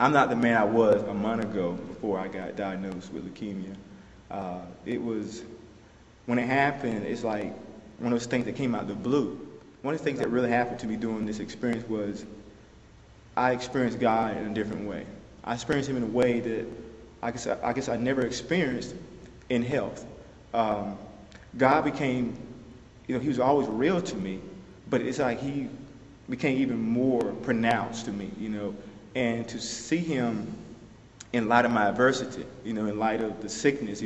I'm not the man I was a month ago before I got diagnosed with leukemia. It was, when it happened, it's like one of those things that came out of the blue. One of the things that really happened to me during this experience was I experienced God in a different way. I experienced Him in a way that I guess I never experienced in health. God became, He was always real to me, but it's like He became even more pronounced to me, and to see Him in light of my adversity, in light of the sickness,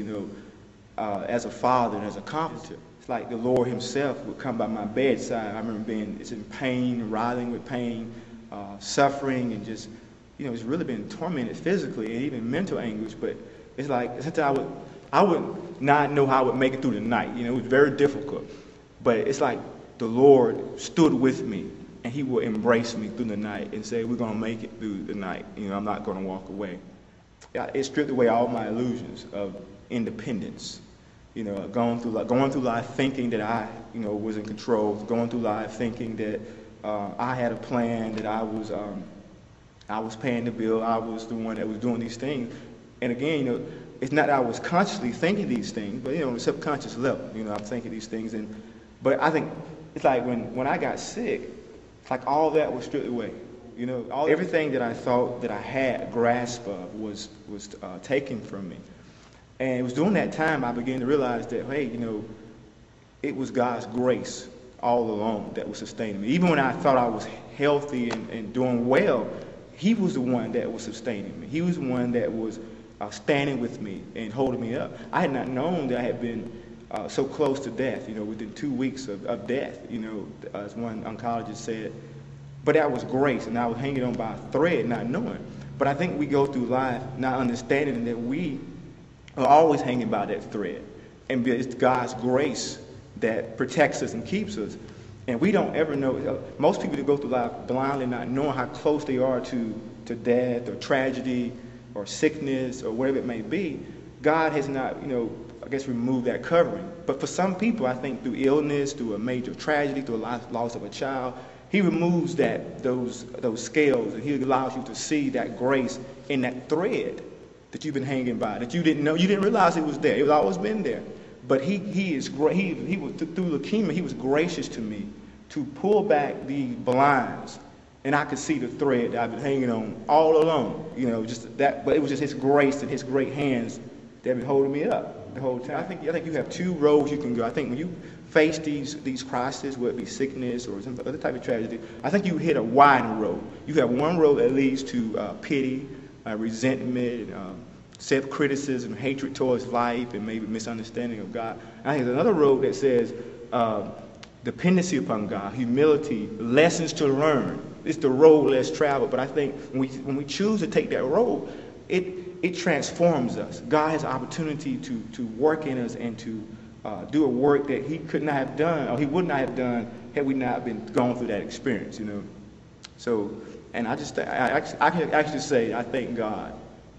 as a father and as a comforter. It's like the Lord Himself would come by my bedside. I remember being in pain, writhing with pain, suffering, and just, it's really been tormented physically and even mental anguish. But it's like sometimes I would not know how I would make it through the night. It was very difficult. But it's like the Lord stood with me, and He would embrace me through the night and say, we're going to make it through the night. I'm not going to walk away. It stripped away all my illusions of independence. Going through life thinking that I, was in control, going through life thinking that I had a plan, that I was paying the bill, I was the one that was doing these things. And again, it's not that I was consciously thinking these things, but on a subconscious level, I'm thinking these things. But I think it's like when I got sick, it's like all that was stripped away. Everything that I thought that I had grasp of was taken from me. And it was during that time I began to realize that, hey, it was God's grace all along that was sustaining me. Even when I thought I was healthy and doing well, He was the one that was sustaining me. He was the one that was standing with me and holding me up. I had not known that I had been so close to death, within 2 weeks of death, as one oncologist said. But that was grace, and I was hanging on by a thread, not knowing. But I think we go through life not understanding that we are always hanging by that thread. And it's God's grace that protects us and keeps us. And we don't ever know. Most people that go through life blindly not knowing how close they are to death or tragedy or sickness or whatever it may be, God has not, removed that covering. But for some people, I think through illness, through a major tragedy, through a loss of a child, He removes those scales, and He allows you to see that grace in that thread that you've been hanging by, that you didn't know, you didn't realize it was there. It was always been there. But He is great. He was through leukemia. He was gracious to me to pull back the blinds, and I could see the thread that I've been hanging on all along. Just that. But it was just His grace and His great hands that have been holding me up the whole time. I think you have two roads you can go. I think when you face these crises, whether it be sickness or some other type of tragedy, I think you hit a wide road. You have one road that leads to pity, resentment, self-criticism, hatred towards life, and maybe misunderstanding of God. I think there's another road that says dependency upon God, humility, lessons to learn. It's the road less traveled. But I think when we choose to take that road, it transforms us. God has opportunity to work in us and to do a work that He could not have done, or He would not have done, had we not been going through that experience. So, and I can actually say I thank God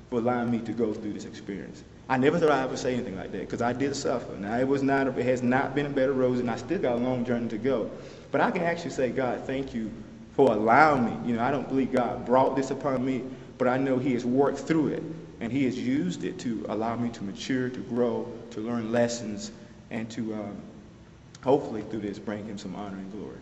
for allowing me to go through this experience. I never thought I would say anything like that, because I did suffer. Now it has not been a bed of roses, and I still got a long journey to go. But I can actually say, God, thank you for allowing me. I don't believe God brought this upon me, but I know He has worked through it, and He has used it to allow me to mature, to grow, to learn lessons, and to hopefully through this bring Him some honor and glory.